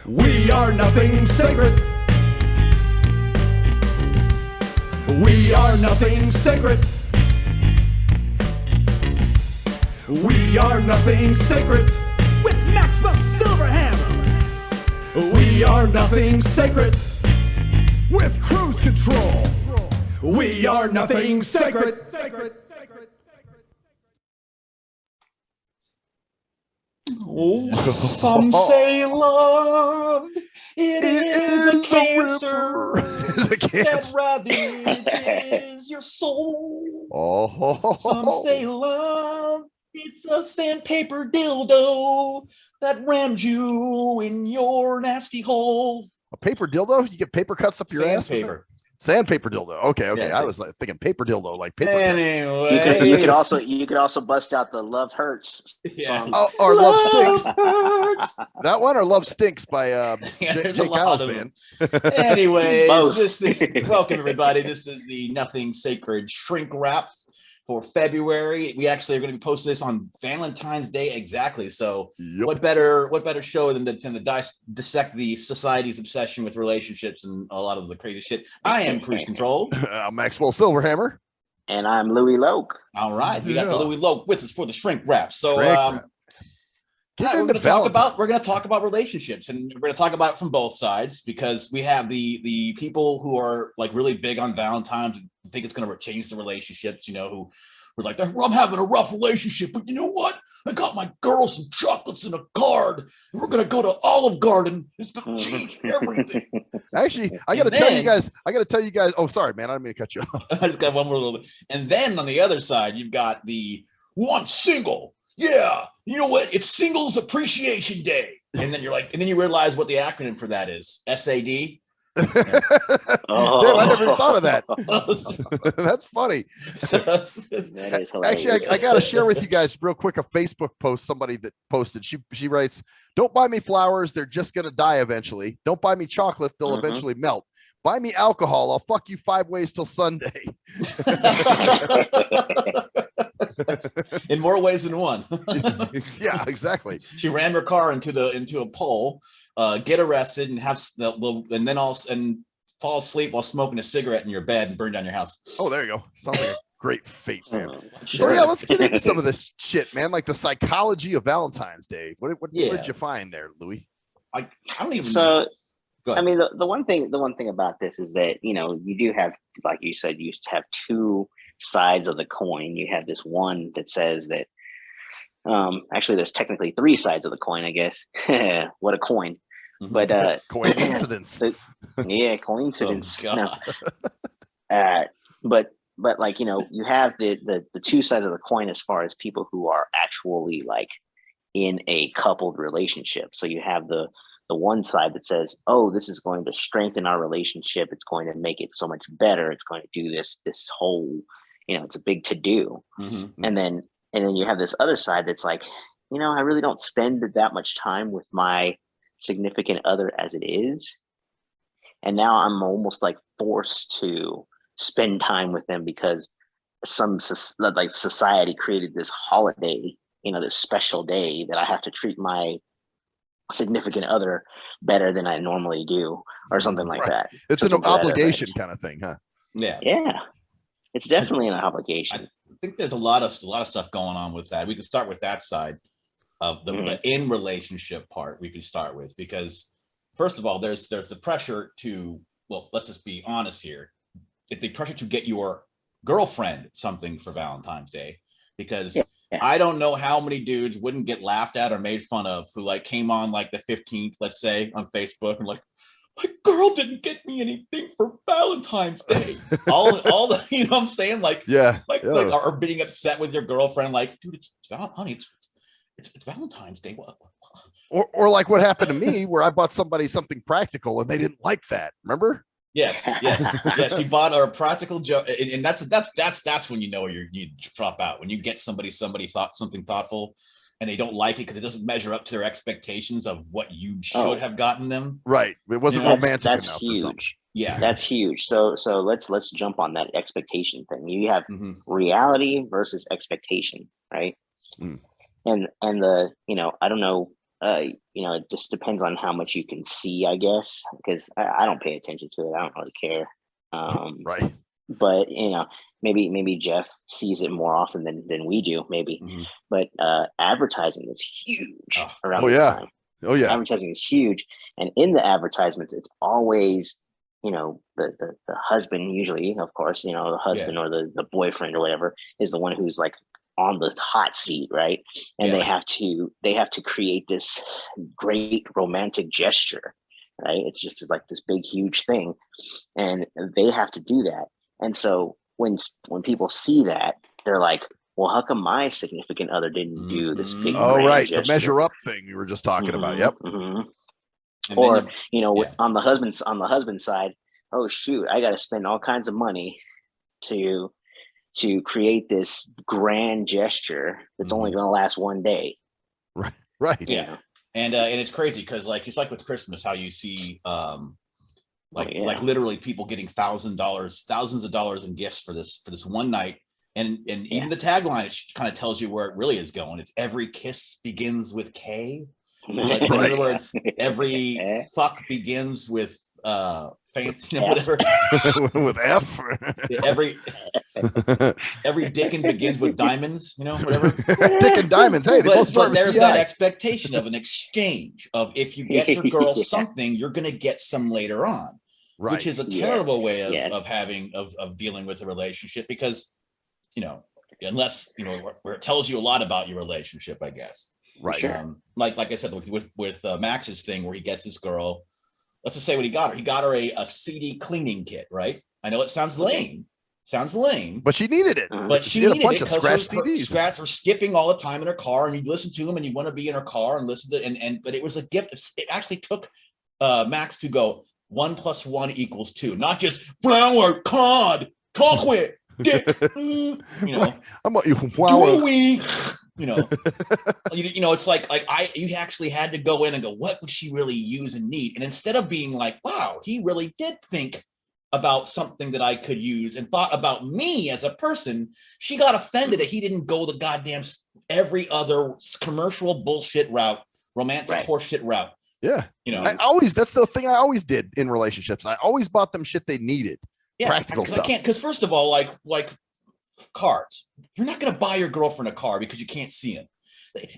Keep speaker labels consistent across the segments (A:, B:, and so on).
A: We are nothing sacred. We are nothing sacred. We are nothing sacred.
B: With Maxwell Silverhammer.
A: We are nothing sacred. With cruise control. We are nothing sacred.
C: Oh, some say love, it is a cancer
D: It's a cancer.
C: that ravages your soul.
D: Oh,
C: Some say love, it's a sandpaper dildo that rams you in your nasty hole.
D: a paper dildo? You get paper cuts up your ass with it?
C: Sandpaper.
D: Sandpaper dildo. Okay.
C: Yeah,
D: I was like thinking paper dildo, like paper cuts.
C: Anyway,
E: You could also bust out the Love Hurts
C: yeah.
E: song.
D: Oh, or Love Stinks.
C: Hurts.
D: That one or Love Stinks by
C: Yeah, there's a
D: Jake
C: lot
D: Kyle's
C: of
D: band.
C: Anyways,
E: Both.
C: welcome everybody. This is the Nothing Sacred Shrink Wrap for February. We actually are going to be posting this on Valentine's Day exactly. So
D: Yep.
C: what better show than to dissect the society's obsession with relationships and a lot of the crazy shit. I am Cruise Control.
D: Maxwell Silverhammer.
E: And I'm Louie Loke.
C: All right, we got the
D: Yeah.
C: Louie Loke with us for the Shrink Wrap. So
D: Shrink wrap. Get
C: we're
D: into
C: going to
D: Valentine's.
C: talk about relationships, and we're going to talk about it from both sides, because we have the people who are like really big on Valentine's and think it's going to change the relationships, you know, who we're like, I'm having a rough relationship, but you know what? I got my girl some chocolates and a card, and we're going to go to Olive Garden. It's going to change everything.
D: Actually, I got to tell you guys. Oh, sorry, man. I didn't mean to cut you off.
C: I just got one more little bit. And then on the other side, you've got I'm single. Yeah. You know what? It's Singles Appreciation Day. And then you realize what the acronym for that is. SAD.
E: Oh.
D: Damn, I never even thought of that.
C: So
D: That's funny.
E: That is hilarious.
D: Actually, I got to share with you guys real quick a Facebook post somebody that posted. She writes, "Don't buy me flowers. They're just going to die eventually. Don't buy me chocolate. They'll eventually melt. Buy me alcohol. I'll fuck you 5 ways till Sunday."
C: in more ways than one.
D: Yeah, exactly.
C: She ran her car into a pole, get arrested, and fall asleep while smoking a cigarette in your bed and burn down your house.
D: Oh, there you go. Sounds like a great fate, man.
E: Sure.
D: So yeah, let's get into some of this shit, man. Like the psychology of Valentine's Day. What did you find there, Louie?
C: I don't even.
E: So,
C: Go ahead.
E: I mean, the one thing about this is that, you know, you do have, like you said, you have two sides of the coin. You have this one that says that, actually, there's technically three sides of the coin, I guess. What a coin!
C: Mhm.
E: But
D: Coincidence.
E: yeah, coincidence.
C: Oh,
E: No.
C: God.
E: But like, you know, you have the two sides of the coin as far as people who are actually like in a coupled relationship. So you have the one side that says, oh, this is going to strengthen our relationship. It's going to make it so much better. It's going to do this whole, you know, it's a big to do.
C: Mhm.
E: And then you have this other side that's like, you know, I really don't spend that much time with my significant other as it is. And now I'm almost like forced to spend time with them because society created this holiday, you know, this special day that I have to treat my significant other better than I normally do, or something like
D: Right.
E: that.
D: It's an
E: Something to that
D: obligation
E: effect.
D: kind of thing, huh?
C: Yeah.
E: Yeah, it's definitely an obligation.
C: I think there's a lot of stuff going on with that. We can start with that side of the in relationship part. We can start with, because first of all, there's the pressure to, well, let's just be honest here. The pressure to get your girlfriend something for Valentine's Day, because
E: Yeah.
C: I don't know how many dudes wouldn't get laughed at or made fun of who like came on like the 15th, let's say, on Facebook and like, my girl didn't get me anything for Valentine's Day. all the, you know what I'm saying? Like,
D: Yeah.
C: like
D: yeah.
C: are being upset with your girlfriend, like, dude, it's Valentine's Day. What?
D: Or like what happened to me where I bought somebody something practical and they didn't like that. Remember?
C: Yes. You bought a practical joke, and that's when you know you drop out, when you get somebody thought something thoughtful, and they don't like it because it doesn't measure up to their expectations of what you should have gotten them.
D: Right. It wasn't
C: Yeah,
D: romantic
E: That's
D: enough or something.
E: huge.
C: Yeah.
E: That's huge. So let's jump on that expectation thing. You have
C: Mhm.
E: reality versus expectation, right?
D: Mm.
E: And the, you know, I don't know it just depends on how much you can see, I guess, because I don't pay attention to it. I don't really care.
D: Right.
E: But maybe Jeff sees it more often than we do, maybe.
C: Mhm.
E: But advertising is huge around
D: Oh,
E: this
D: yeah.
E: time.
D: Oh yeah.
E: Advertising is huge, and in the advertisements, it's always the husband, usually, of course, the husband or the boyfriend or whatever is the one who's like on the hot seat, right? And
C: Yes.
E: they have to create this great romantic gesture, right? It's just like this big huge thing, and they have to do that. And so when people see that, they're like, well, how come my significant other didn't do this big
C: Mhm.
D: Oh
E: grand
D: right.
E: gesture?
D: The measure up thing we were just talking about. Yep.
E: Mhm.
C: And
E: Or
C: then yeah.
E: on the husband's side, oh shoot, I got to spend all kinds of money to create this grand gesture that's only going to last one day.
D: Right. Right.
C: Yeah. And it's crazy because like it's like with Christmas, how you see like literally people getting thousands of dollars in gifts for this one night. And even the tagline kind of tells you where it really is going. It's every kiss begins with K. Like, in other words, every fuck begins with fancy, whatever.
D: With F.
C: every dickin begins with diamonds, whatever.
D: Dick and diamonds. Hey, they both start
C: but there's
D: with
C: that
D: DI.
C: expectation of an exchange of if you get your girl something, you're going to get some later on,
D: Right.
C: which is a terrible way
E: Yes.
C: of dealing with a relationship because, unless, where it tells you a lot about your relationship, I guess.
D: Right.
E: Sure.
C: Like I said, with Max's thing where he gets this girl, let's just say what he got her. He got her a CD cleaning kit, right? I know it sounds lame.
D: But she needed it.
C: But she
D: had
C: needed
D: a bunch
C: it
D: of
C: because
D: scratch
C: her
D: CDs.
C: scratch were skipping all the time in her car, and you listen to them, and you want to be in her car and listen to but it was a gift. It actually took Max to go 1 + 1 = 2, not just flower, cod, chocolate, dick,
D: I'm a flower.
C: Dewey, it's like you actually had to go in and go, what would she really use and need? And instead of being like, wow, he really did think about something that I could use and thought about me as a person, she got offended that he didn't go the goddamn every other commercial bullshit route, romantic horseshit route.
D: Yeah. That's the thing I always did in relationships. I always bought them shit they needed. Practical stuff.
C: Because first of all, like cards, you're not going to buy your girlfriend a car because you can't see him.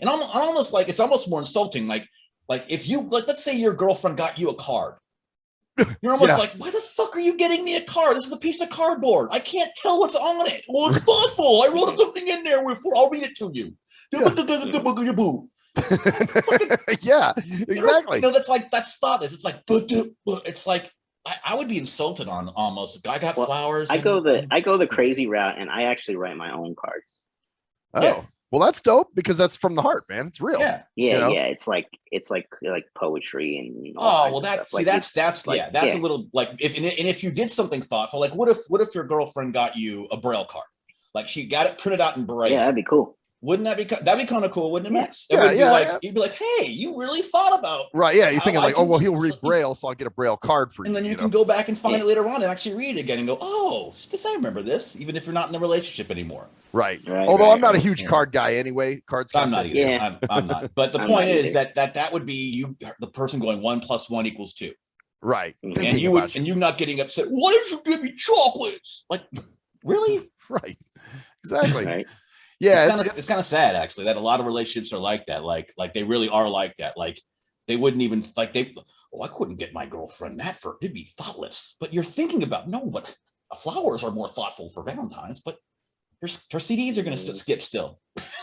C: And I'm almost like, it's almost more insulting. Like if you, let's say your girlfriend got you a card. You're almost like, why the fuck are you getting me a card? This is a piece of cardboard. I can't tell what's on it. Well, it's thoughtful. I wrote something in there. I'll read it to you.
D: Yeah, exactly.
C: That's thoughtless. It's like I would be insulted on almost. A guy got flowers.
E: I go the crazy route, and I actually write my own cards.
D: Oh, yeah. Well, that's dope because that's from the heart, man. It's real.
E: Yeah. It's like poetry and
C: that's a little like if you did something thoughtful, like what if your girlfriend got you a Braille card, like she got it printed out in Braille?
E: Yeah, that'd be cool.
C: Wouldn't that'd be kind of cool, wouldn't it, Max? You'd be like, hey, you really thought about
D: right. Yeah, you're thinking like, oh well, he'll read Braille, so I'll get a Braille card for you.
C: And then you can go back and find it later on and actually read it again and go, oh, I remember this, even if you're not in a relationship anymore.
D: Right. Although I'm not a huge card guy anyway. Cards.
C: I'm not either. Yeah. I'm not. But the point is that would be you, the person going 1 + 1 = 2.
D: Right.
C: And you not getting upset. Why did you give me chocolates? Like, really?
D: Right. Exactly.
E: Right.
D: Yeah,
C: it's kind of sad actually that a lot of relationships are like that. Like they really are like that. Like they wouldn't even I couldn't get my girlfriend that it'd be thoughtless. But you're thinking about but flowers are more thoughtful for Valentine's. But her CDs are going to skip still.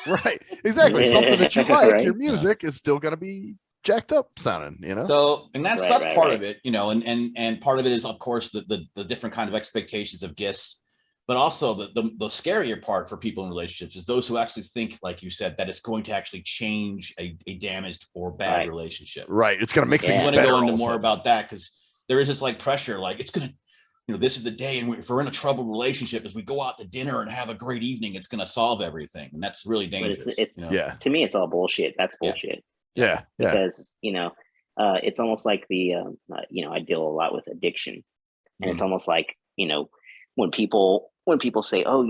D: Right. Exactly. Something that you like,
E: Right.
D: your music is still going to be jacked up sounding.
C: So and that's part of it. And part of it is of course the different kind of expectations of gifts. But also the scarier part for people in relationships is those who actually think, like you said, that it's going to actually change a damaged or bad relationship.
D: Right. It's going to make things better.
C: I want to go into more about that because there is this like pressure, like it's going to, this is the day. And if we're in a troubled relationship, as we go out to dinner and have a great evening, it's going to solve everything. And that's really dangerous.
E: To me, it's all bullshit. That's bullshit.
D: Yeah.
E: Because, it's almost like I deal a lot with addiction. And it's almost like, when people say, oh,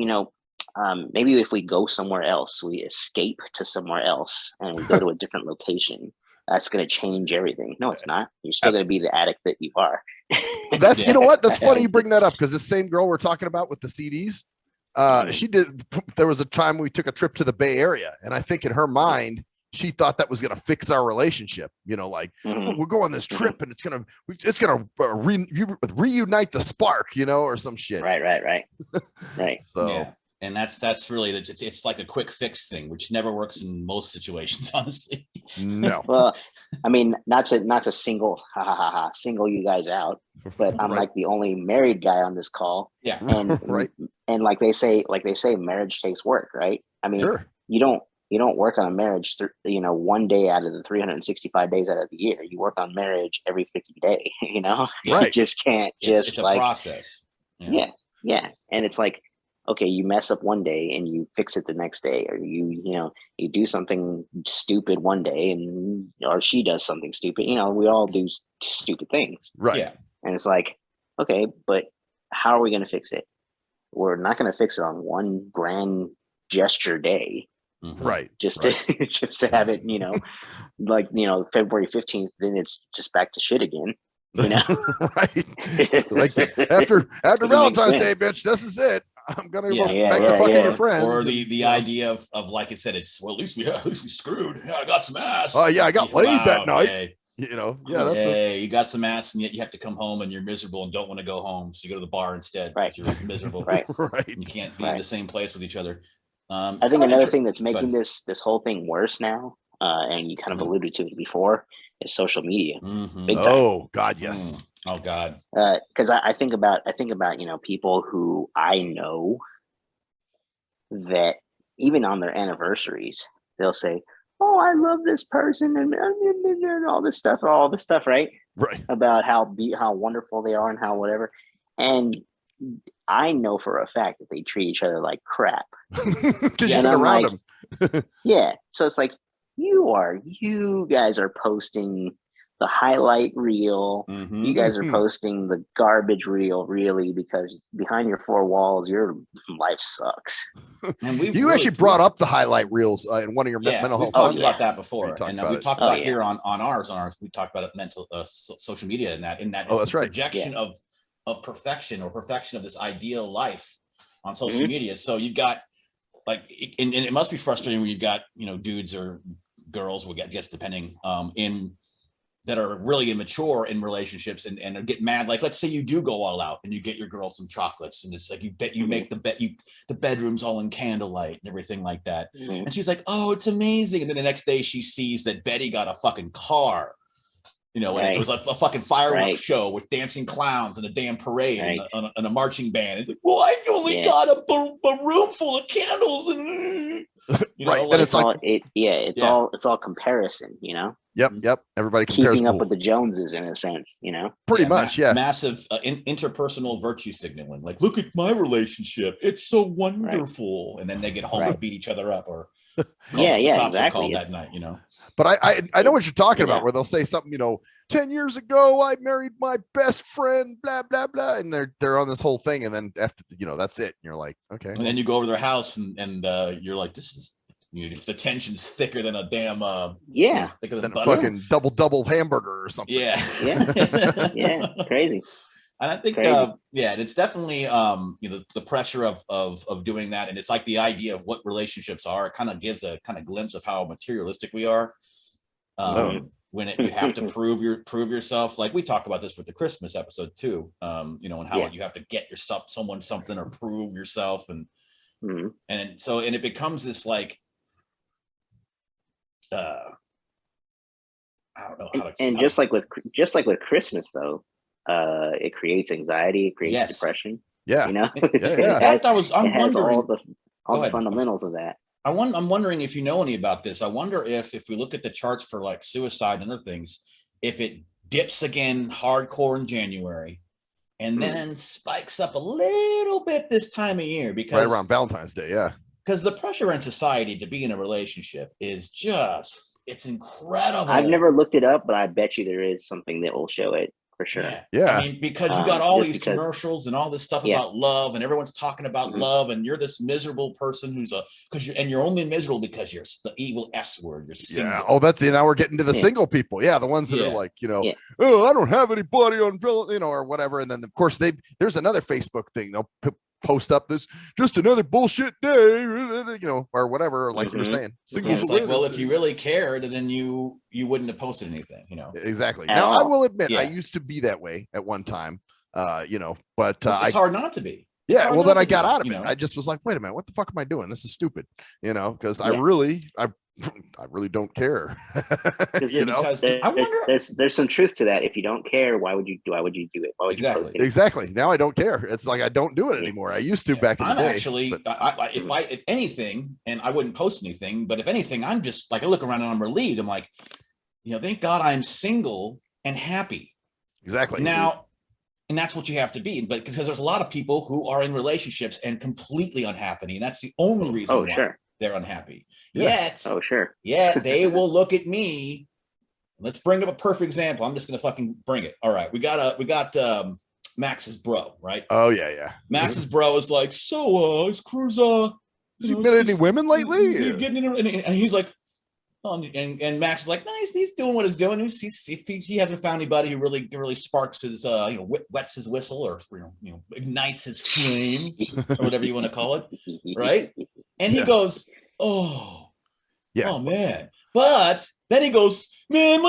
E: maybe if we go somewhere else, we escape to somewhere else and we go to a different location, that's going to change everything. No, it's not. You're still going to be the addict that you are.
D: That's you know what? That's funny you bring that up because the same girl we're talking about with the CDs, she did. There was a time we took a trip to the Bay Area, and I think in her mind she thought that was going to fix our relationship. You know, like oh, we're going on this trip and it's going to reunite the spark, you know, or some shit.
E: Right.
C: So. Yeah. And that's really it's like a quick fix thing, which never works in most situations, honestly.
D: No.
E: Well, I mean, not to single you guys out, but I'm like the only married guy on this call.
C: Yeah.
E: And and like they say, marriage takes work, right? I mean, you don't work on a marriage, one day out of the 365 days out of the year. You work on marriage every 50 day. You know,
D: right?
E: You just can't
C: it's a process.
E: Yeah, and it's like. Okay, you mess up one day and you fix it the next day, or you do something stupid one day or she does something stupid. You know, we all do stupid things.
D: Right.
C: Yeah.
E: And it's like, okay, but how are we going to fix it? We're not going to fix it on one grand gesture day.
C: Mm-hmm.
D: Right.
E: Just to have it, February 15th, then it's just back to shit again. You know,
D: right? Like after Valentine's Day, bitch, this is it. I'm gonna go back to fucking your friends.
C: Or the idea of like I said, it's well, at least we screwed. Yeah, I got some ass.
D: Oh yeah, I got laid that night. You know,
C: you got some ass, and yet you have to come home and you're miserable and don't want to go home, so you go to the bar instead.
E: Right,
C: you're miserable.
E: Right.
C: You can't be in the same place with each other.
E: I think another thing that's making this whole thing worse now, and you kind of alluded to it before, is social media.
C: Mm-hmm.
E: Big time.
D: Oh God, yes.
C: Oh God.
E: Because I think about people who I know that even on their anniversaries they'll say, "Oh, I love this person," and all this stuff, right?
D: Right.
E: About how wonderful they are and how whatever. And I know for a fact that they treat each other like crap.
D: Because you've been around them.
E: Yeah. So it's like you guys are posting the highlight reel.
C: Mm-hmm.
E: You guys are posting the garbage reel, really, because behind your four walls, your life sucks.
C: And
D: you actually brought up the highlight reels in one of your mental health.
C: We've talked about that before, and we've talked about here on ours. We talked about social media in that.
D: That's right.
C: Projection of perfection or perfection of this ideal life on social media. So you've got and it must be frustrating when you've got dudes or girls, I guess depending that are really immature in relationships and get mad. Like, let's say you do go all out and you get your girl some chocolates, and it's like you make the bedroom's all in candlelight and everything like that. Mm-hmm. And she's like, "Oh, it's amazing." And then the next day she sees that Betty got a fucking car, and it was a fucking fireworks show with dancing clowns and a damn parade and a marching band. It's like, well, I only got a room full of candles and
D: and it's all
E: it's all comparison,
D: Yep. Everybody compares.
E: Keeping up with the Joneses in a sense,
D: Pretty much,
C: massive interpersonal virtue signaling. Like, look at my relationship; it's so wonderful. And then they get home and beat each other up, or
E: exactly.
C: Called that night,
D: But I know what you're talking about, where they'll say something, 10 years ago I married my best friend, blah blah blah, and they're on this whole thing, and then after that's it. And you're like, okay.
C: And then you go over to their house and you're like, this is. The tension's thicker than a damn thicker than
D: a fucking double hamburger or something.
E: Yeah, crazy.
C: And I think and it's definitely the pressure of doing that, and it's like the idea of what relationships are. It kind of gives a kind of glimpse of how materialistic we are. When you have to prove yourself, like we talked about this with the Christmas episode too. And how you have to get someone something or prove yourself, and it becomes this like. I don't know how to explain.
E: And just like with Christmas though, it creates anxiety, it creates depression.
D: Yeah.
C: I'm wondering
E: all the fundamentals of that.
C: I'm wondering if you know any about this. I wonder if we look at the charts for like suicide and other things, if it dips again hardcore in January and then spikes up a little bit this time of year, because
D: right around Valentine's Day,
C: because the pressure in society to be in a relationship is it's incredible.
E: I've never looked it up, but I bet you there is something that will show it. for sure.
D: Yeah.
C: I mean, because you got all
E: Just
C: these
E: because-
C: commercials and all this stuff
E: Yeah.
C: about love, and everyone's talking about love, and you're this miserable person you're only miserable because you're the evil S word. You're single.
D: Yeah. Oh, that's now we're getting to the
E: Yeah.
D: single people. Yeah, the ones that are
C: Yeah.
D: like, you know,
E: Yeah.
D: oh, I don't have anybody on, you know, or whatever. And then of course there's another Facebook thing. They'll post up this just another bullshit day, you know, or whatever. Or like you were saying, singles
C: It's like, well,
D: awareness
C: if
D: day.
C: you really cared, then you wouldn't have posted anything, you know.
D: Exactly.
E: At
D: Now I
E: all.
D: will admit I
C: Yeah.
D: used to be that way at one time. You know, but
C: It's hard not to be. It's
D: yeah,
C: hard
D: well
C: not
D: then I
C: to
D: got
C: be,
D: out of
C: you
D: it.
C: know?
D: I just was like, wait a minute, what the fuck am I doing? This is stupid, you know, because I
E: Yeah.
D: really don't care.
E: You
D: know,
C: Because
E: There's,
C: I wonder.
E: there's some truth to that. If you don't care, why would you do it? Why would you post it?
D: exactly. Now I don't care. It's like I don't do it
E: Yeah.
D: anymore. I used to back in the
C: I'm
D: day.
C: actually,
D: but-
C: if anything, and I wouldn't post anything, but if anything, I'm just like, I look around and I'm relieved. I'm like, you know, thank God I'm single and happy
D: exactly.
C: now. And that's what you have to be. But because there's a lot of people who are in relationships and completely unhappy. And that's the only reason
E: Oh,
C: why
E: sure.
C: they're unhappy.
D: Yeah.
E: Oh, sure.
C: Yet they will look at me. Let's bring up a perfect example. I'm just going to fucking bring it. All right. We got Max's bro, right?
D: Oh yeah.
C: Max's bro is like, so is Cruz,
D: Has he met any women lately?
C: He's getting and he's like, oh, and Max is like, nice, he's doing what he's doing. He hasn't found anybody who really sparks his, wets his whistle, or ignites his flame, or whatever you want to call it, right? And he goes, oh man. But then he goes, man,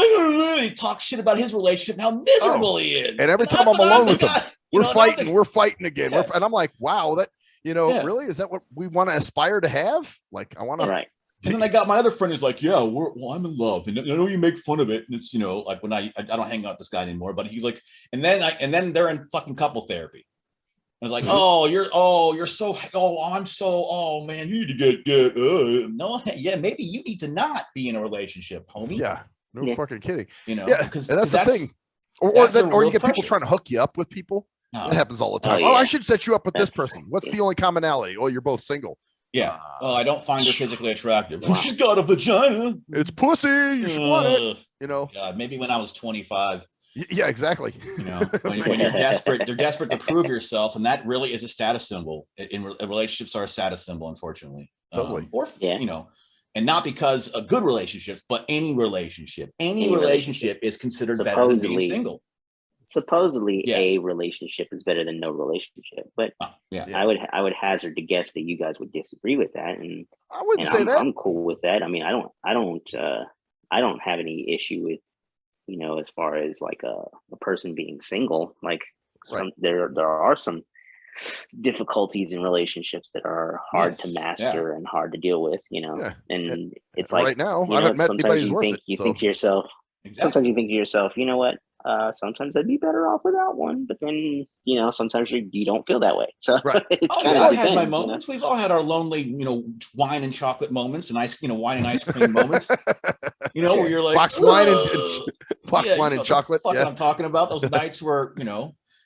C: he talks shit about his relationship and how miserable he is.
D: And every time I'm alone with him, we're fighting again.
C: Yeah.
D: And I'm like, wow, that really, is that what we want to aspire to have? Like, I want to.
E: Right.
C: And then I got my other friend who's like, yeah, I'm in love. And I know you make fun of it. And it's, like when I don't hang out with this guy anymore, but he's like, and then they're in fucking couple therapy. I was like, man, you need to get no, yeah, maybe you need to not be in a relationship, homie.
D: Yeah, no fucking kidding.
C: Because
D: that's the thing. Or you get people trying to hook you up with people. That happens all the time.
E: Oh, yeah.
D: I should set you up with this person. What's the only commonality? Oh, you're both single.
C: Yeah. Well, I don't find her physically attractive.
E: Wow.
C: She's got a vagina.
D: It's pussy. You should want it.
C: God, maybe when I was 25.
D: Yeah, exactly.
C: When you're desperate to prove yourself, and that really is a status symbol. Relationships are a status symbol, unfortunately.
D: Totally.
C: And not because of good relationships, but any relationship is considered better than being single.
E: Supposedly, a relationship is better than no relationship, but I would hazard to guess that you guys would disagree with that, and
D: I wouldn't say that.
E: I'm cool with that. I mean, I don't have any issue with, as far as like a person being single. Like there are some difficulties in relationships that are hard to master and hard to deal with, and it's like
D: right now I haven't met anybody who's worth it.
E: You think to yourself, sometimes you think to yourself, you know what? Sometimes I'd be better off without one, but then sometimes you don't feel that way. So
C: we all had my moments. We've all had our lonely, wine and chocolate moments, and wine and ice cream moments. Where you're like
D: box wine and chocolate.
C: What I'm talking about, those nights where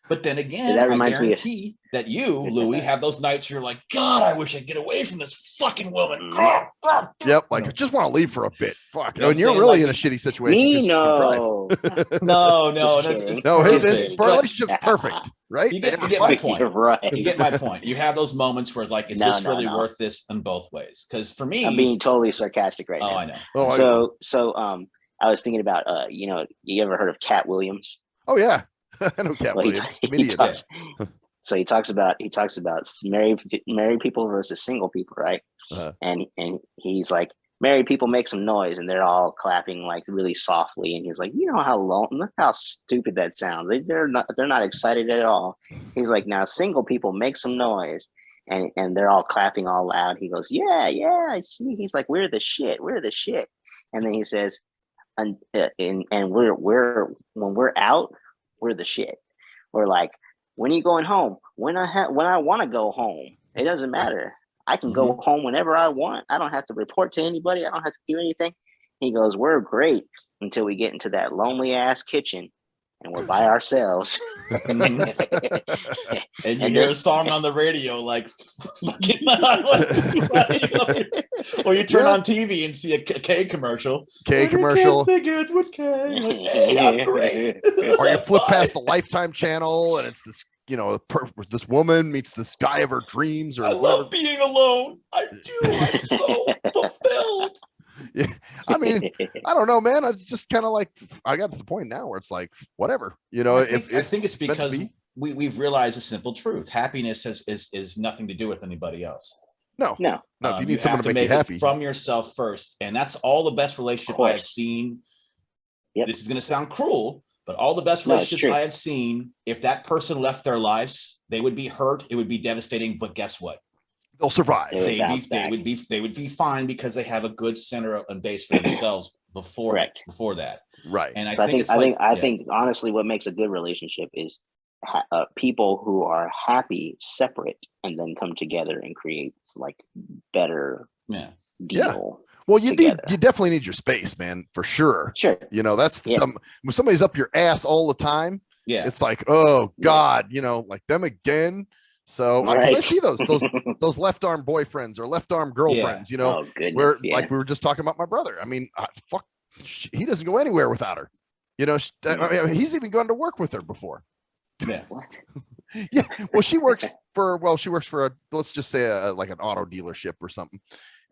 C: But then again, I guarantee that you, Louie, have those nights where you're like, God, I wish I could get away from this fucking woman.
D: Yep, like I just want to leave for a bit. Fuck. And you're really in a shitty situation.
E: No.
D: No, his relationship's perfect, right?
C: You get my point.
E: Right.
C: You get my point. You have those moments where it's like, is this really worth this in both ways? Because for me,
E: I'm being totally sarcastic right now.
C: I know.
E: So I was thinking about you ever heard of Cat Williams?
D: Oh yeah. I know Cat Williams.
E: So he talks about married people versus single people, right? And he's like, married people make some noise and they're all clapping like really softly, and he's like, look how stupid that sounds. They're not excited at all. He's like, now single people make some noise and they're all clapping all loud. He goes, yeah. He's like, we're the shit. And then he says, and we're when we're out, we're the shit. We're like, when are you going home? When I want to go home, it doesn't matter. I can go home whenever I want. I don't have to report to anybody. I don't have to do anything. He goes, we're great until we get into that lonely ass kitchen, and we're by ourselves.
C: And you hear a song on the radio like, or you turn on TV and see a K commercial.
D: K commercial.
C: Begins with K. Like, hey, I'm great.
D: Or you flip past the Lifetime channel and it's this, you know, this woman meets this guy of her dreams. Or
C: I love being alone. I do. I'm so fulfilled.
D: Yeah. I mean, I don't know, man. It's just kind of like I got to the point now where it's like whatever, you know.
C: I think it's because we've realized a simple truth: happiness is nothing to do with anybody else.
D: No. If you need someone to make you happy,
C: from yourself first, and that's all the best relationship I have seen.
E: Yep.
C: This is going to sound cruel, but all the best relationships I have seen, if that person left their lives, they would be hurt. It would be devastating. But guess what?
D: They'll survive.
C: They would be fine because they have a good center and base for themselves before that.
D: Right.
C: And
E: I think honestly, what makes a good relationship is people who are happy separate and then come together and create like better deal.
D: Yeah. Well, you definitely need your space, man, for sure.
E: Sure.
D: You know, that's when somebody's up your ass all the time. Yeah. It's like, oh God, you know, like them again. So I see those left arm boyfriends or left arm girlfriends, you know, where like we were just talking about my brother. I mean, he doesn't go anywhere without her. You know, I mean, he's even gone to work with her before.
C: Yeah.
D: Yeah. Well, she works for let's just say like an auto dealership or something.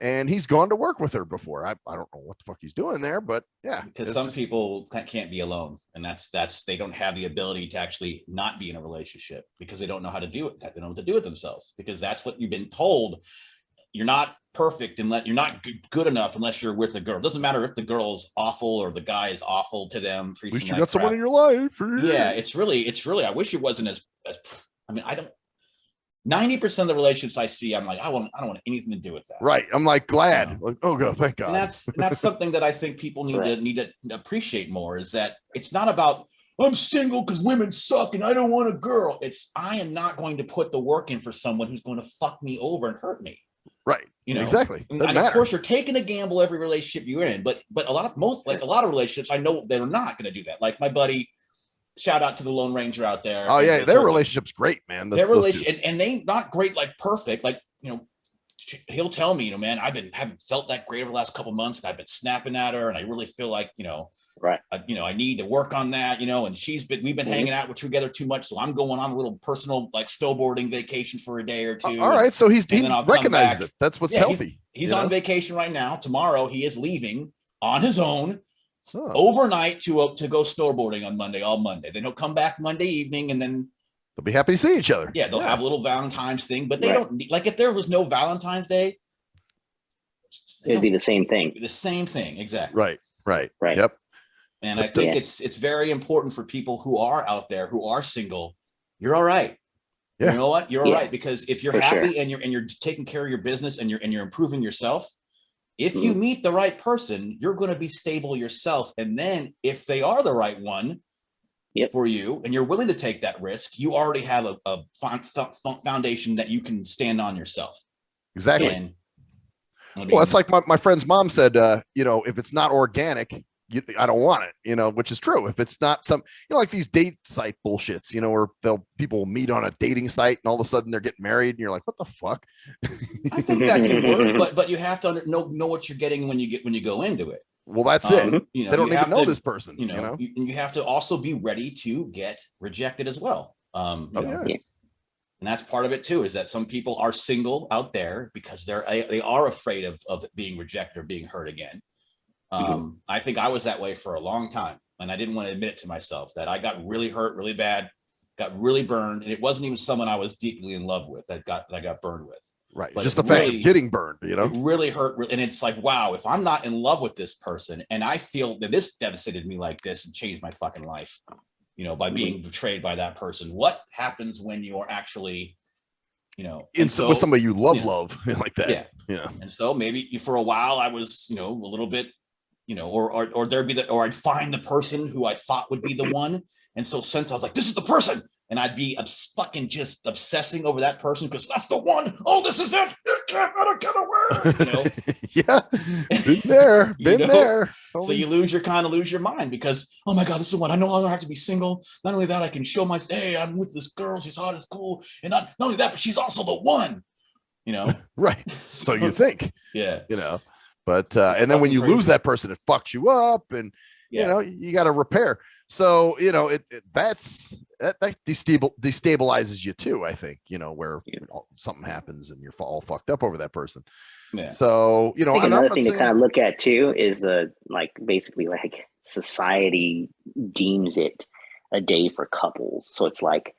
D: And he's gone to work with her before. I don't know what the fuck he's doing there, but yeah.
C: Because some people can't be alone, and that's they don't have the ability to actually not be in a relationship because they don't know how to do it. They don't know what to do with themselves because that's what you've been told. You're not perfect and you're not good enough unless you're with a girl. It doesn't matter if the girl's awful or the guy is awful to them.
D: At least you got someone in your life.
C: Yeah, it's really. I wish it wasn't as. I mean, 90% of the relationships I see, I'm like, I don't want anything to do with that.
D: Right. I'm like glad. Like, oh God, thank God.
C: And that's something that I think people need to appreciate more is that it's not about I'm single because women suck and I don't want a girl. It's I am not going to put the work in for someone who's going to fuck me over and hurt me.
D: Right.
C: You know,
D: exactly.
C: And of course, you're taking a gamble every relationship you're in, but a lot of relationships, I know they're not going to do that. Like my buddy. Shout out to the Lone Ranger out there.
D: Oh yeah, their relationship's great, man.
C: Their relationship, and they not great, like perfect. Like he'll tell me, man, haven't felt that great over the last couple of months, and I've been snapping at her, and I really feel like, I need to work on that, and we've been hanging out together too much, so I'm going on a little personal like snowboarding vacation for a day or two.
D: All right, so he recognizes it. That's what's healthy.
C: He's on vacation right now. Tomorrow he is leaving on his own. Overnight to go snowboarding on all Monday. Then he'll come back Monday evening and then
D: they'll be happy to see each other.
C: Yeah, they'll have a little Valentine's thing, but they don't need, like if there was no Valentine's Day,
E: it'd be the same thing.
C: The same thing, exactly.
D: Right.
C: Yep. And I think it's very important for people who are out there who are single. You're all right. Yeah. You know what? You're all right because if you're happy and you're taking care of your business and you're improving yourself. If you meet the right person, you're going to be stable yourself. And then if they are the right one for you and you're willing to take that risk, you already have a foundation that you can stand on yourself.
D: Exactly. Well, it's like my friend's mom said, if it's not organic, I don't want it, which is true. If it's not like these date site bullshits, where people will meet on a dating site and all of a sudden they're getting married and you're like, what the fuck?
C: I think that can work, but you have to know what you're getting when you go into it.
D: Well, that's it. They don't even know this person,
C: you have to also be ready to get rejected as well. And that's part of it too, is that some people are single out there because they are afraid of being rejected or being hurt again. I think I was that way for a long time, and I didn't want to admit it to myself that I got really hurt, really bad, got really burned, and it wasn't even someone I was deeply in love with that I got burned with.
D: Right, but just the fact of getting burned,
C: it really hurt, and it's like, wow, if I'm not in love with this person, and I feel that this devastated me like this and changed my fucking life, by being betrayed by that person. What happens when you're actually,
D: with somebody you love like that?
C: Yeah. And so maybe for a while I was, a little bit. Or there'd be or I'd find the person who I thought would be the one. And so since I was like, this is the person. and I'd be fucking just obsessing over that person because that's the one. Oh, this is it. You can't let it get away. You know?
D: Yeah, been there,
C: You
D: been
C: know?
D: there.
C: So you kind of lose your mind because, oh my God, this is the one. I know I don't have to be single. Not only that, I can show hey, I'm with this girl. She's hot as cool. And not only that, but she's also the one, you know?
D: Right. So you think,
C: Yeah.
D: you know, but, and then when you lose that person, it fucks you up and, you know, you got to repair. So, you know, that destabilizes you too, I think, you know, where something happens and you're all fucked up over that person.
C: Yeah.
D: So, you know,
E: another thing to kind of look at too is basically society deems it a day for couples. So it's like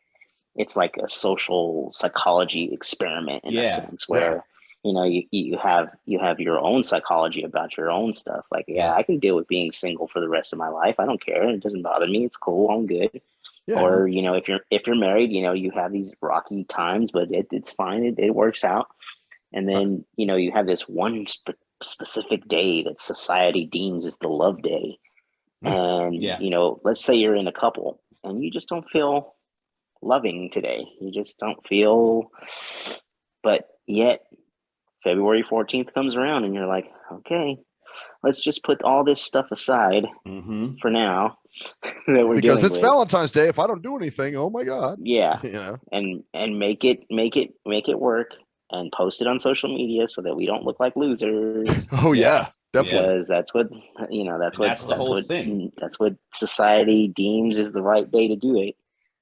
E: a social psychology experiment in a sense where, you know, you have your own psychology about your own stuff. Like, I can deal with being single for the rest of my life. I don't care. It doesn't bother me. It's cool. I'm good. Yeah. Or, you know, if you're married, you know, you have these rocky times, but it's fine. It works out. And then, you know, you have this one specific day that society deems is the love day. And, you know, let's say you're in a couple and you just don't feel loving today. You just don't feel, but yet February 14th comes around and you're like, okay, let's just put all this stuff aside for now.
D: Because it's Valentine's Day. If I don't do anything, oh my God.
E: Yeah.
D: You know,
E: and make it work and post it on social media so that we don't look like losers.
D: Oh yeah, definitely.
E: Because that's what, you know, that's
C: the whole thing.
E: That's what society deems is the right day to do it.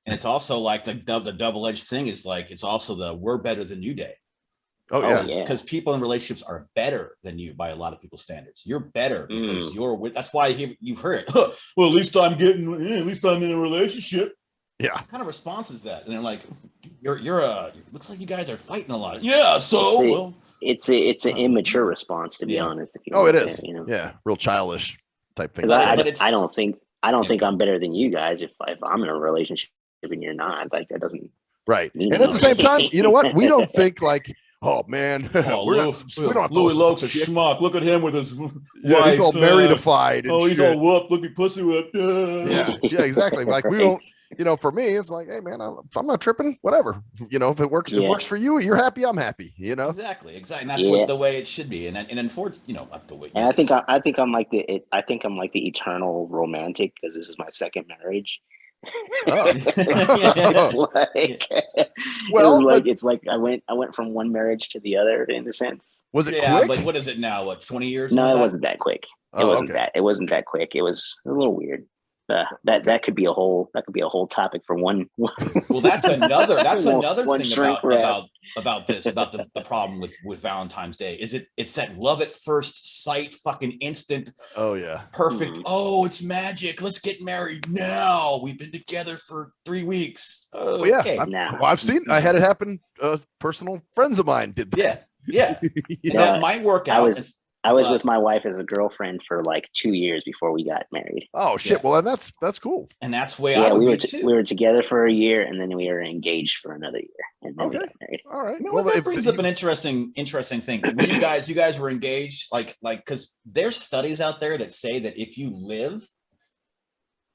C: And it's also like the double-edged thing is like, it's also the we're better than you day.
D: Oh yeah.
C: Because people in relationships are better than you by a lot of people's standards. You're better because you're with, that's why you've heard it. Well, at least I'm in a relationship.
D: Yeah.
C: What kind of response is that? And they're like, looks like you guys are fighting a lot. Yeah. So
E: it's an immature response, to be honest.
D: It is. You know? Yeah. Real childish type thing.
E: I don't think I'm better than you guys if I'm in a relationship and you're not. Like, that doesn't.
D: Right. And at the same time, you know what? We don't think like, oh man, we don't have
C: Louie Loke's a schmuck. Look at him with his wife.
D: He's all married-ified.
C: Oh, he's all whooped. Look at pussy whipped.
D: Yeah, exactly. Like we don't, you know, for me, it's like, hey man, I'm not tripping. Whatever, you know, if it works, it works for you. You're happy, I'm happy. You know,
C: exactly. And that's what the way it should be. And for you know, not the way.
E: And I think I'm like the eternal romantic because this is my second marriage. It's like I went from one marriage to the other in a sense.
D: Was it quick?
C: But what is it now? What, 20 years?
E: No, it wasn't that quick. It wasn't that quick. It was a little weird. That could be a whole topic for one.
C: Well, that's another thing about the problem with Valentine's Day is it's that love at first sight, fucking instant.
D: Oh yeah,
C: perfect. Oh, it's magic. Let's get married now. We've been together for 3 weeks.
D: Oh yeah, okay. I've seen. I had it happen. Personal friends of mine did that.
C: Yeah. That might work out.
E: I was with my wife as a girlfriend for like 2 years before we got married.
D: Oh shit! Yeah. Well, that's cool.
C: And that's the way I would be too.
E: We were together for a year, and then we were engaged for another year, and then we got married.
D: All right.
C: Well, that brings up an interesting thing. When you guys were engaged, like because there's studies out there that say that if you live,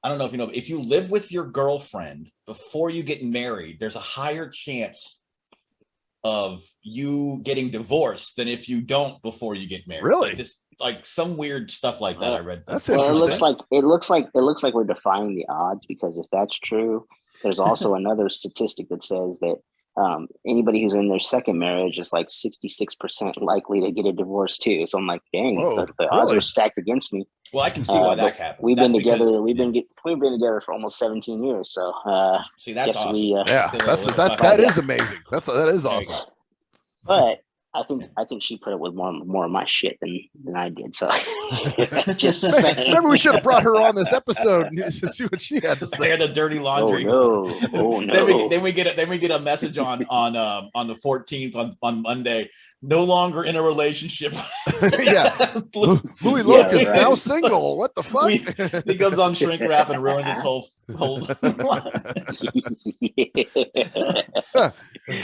C: I don't know if you know, if you live with your girlfriend before you get married, there's a higher chance of you getting divorced than if you don't before you get married.
D: Really?
C: Like some weird stuff like that. I read.
D: That's interesting.
E: It looks like we're defying the odds, because if that's true, there's also another statistic that says that anybody who's in their second marriage is like 66% likely to get a divorce too. So I'm like, dang, the odds are stacked against me.
C: Well, I can see why that happens.
E: We've been together. We've been together for almost 17 years. So
C: see, that's awesome.
D: That is amazing. That is awesome.
E: But I think she put up with more of my shit than I did. So just saying.
D: Maybe we should have brought her on this episode to see what she had to say.
C: Air the dirty laundry.
E: Oh no.
C: then we get a message on the 14th on Monday. No longer in a relationship.
D: Yeah. Louie Loke is now single. What the fuck?
C: He goes on shrink wrap and ruins his whole.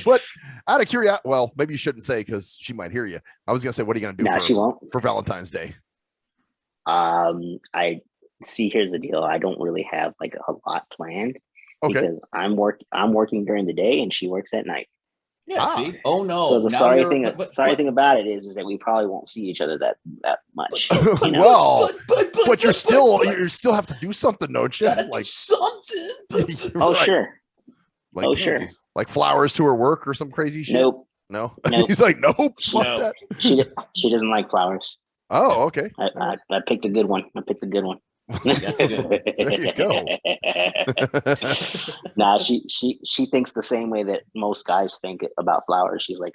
D: But out of curiosity, well, maybe you shouldn't say because she might hear you. I was gonna say, what are you gonna do
E: she won't.
D: For Valentine's Day?
E: I see. Here's the deal. I don't really have like a lot planned.
D: Okay.
E: Because I'm working during the day and she works at night.
C: Yeah. See. Oh no.
E: So the
C: Now
E: sorry
C: you're-
E: thing,
C: but-
E: thing about it is that we probably won't see each other that much. You know?
D: Well, but you still have to do something, don't you?
C: gotta do
D: Like
C: something.
E: Oh
D: right.
E: sure.
D: Like,
E: Oh sure.
D: like flowers to her work or some crazy shit.
E: Nope.
D: No.
E: Nope.
D: He's like, nope. Fuck
C: No.
D: that.
E: She doesn't like flowers.
D: Oh, okay.
E: I picked a good one.
C: That's good.
D: There you go.
E: Nah, she thinks the same way that most guys think about flowers. She's like,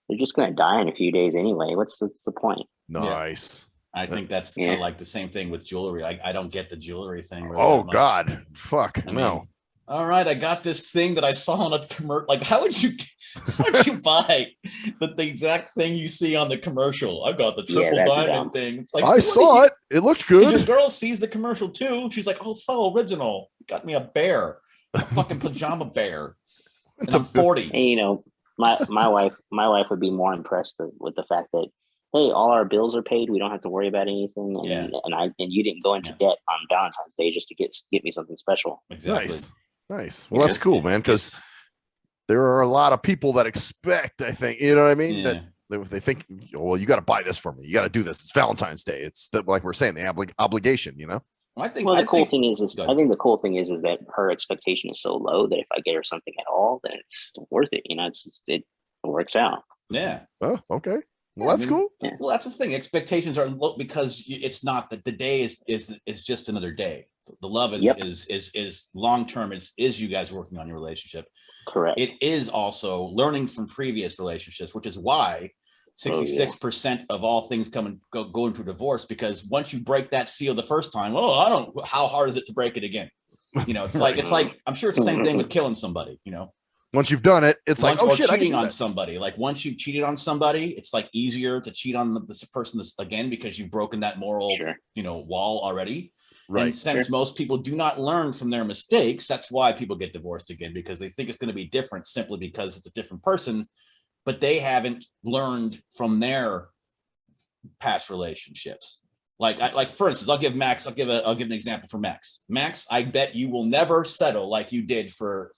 E: they're just gonna die in a few days anyway. What's the point?
D: Nice.
C: I think that's kind of like the same thing with jewelry. I don't get the jewelry thing. Really
D: Oh
C: that much.
D: God. Fuck.
C: I mean,
D: No.
C: all right, I got this thing that I saw on a commercial. Like, how would you buy the exact thing you see on the commercial? I got the triple
E: that's
C: diamond
E: dumb.
C: thing. It's like
D: I saw it. It looked
C: The
D: good.
C: girl sees the commercial too. She's like, "Oh, it's so original. You got me a bear, a fucking pajama bear." And I'm 40.
E: And you know, my wife would be more impressed with the fact that, hey, all our bills are paid. We don't have to worry about anything. And and you didn't go into debt on Valentine's Day just to get me something special.
C: Exactly.
D: Nice. Well, that's cool, man. Because there are a lot of people that expect, I think, you know what I mean?
C: Yeah.
D: That they think, well, you got to buy this for me. You got to do this. It's Valentine's Day. It's like we're saying, the obligation, you know?
C: I think.
E: Well,
C: I
E: the cool
C: think,
E: thing is I think the cool thing is that her expectation is so low that if I get her something at all, then it's worth it. You know, it works out.
C: Yeah.
D: Oh, okay. Well, that's cool.
E: Yeah.
C: Well, that's the thing. Expectations are low because it's not that the day is just another day. The love is long term. Is you guys working on your relationship.
E: Correct.
C: It is also learning from previous relationships, which is why 66% of all things go into divorce, because once you break that seal the first time, how hard is it to break it again? You know, it's like I'm sure it's the same thing with killing somebody, you know.
D: Once you've done it, it's like, oh shit, I can
C: cheating
D: do
C: on
D: that.
C: somebody. Like once you've cheated on somebody, it's like easier to cheat on this person again because you've broken that moral, wall already.
D: Right.
C: And since most people do not learn from their mistakes, that's why people get divorced again, because they think it's going to be different simply because it's a different person, but they haven't learned from their past relationships. Like for instance, I'll give an example for Max. Max, I bet you will never settle like you did for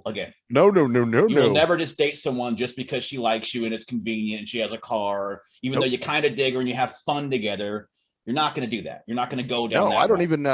C: again.
D: No.
C: You will never just date someone just because she likes you and it's convenient and she has a car, even though you kind of dig her and you have fun together. You're not going to do that. You're not going to go down.
D: No, I don't even.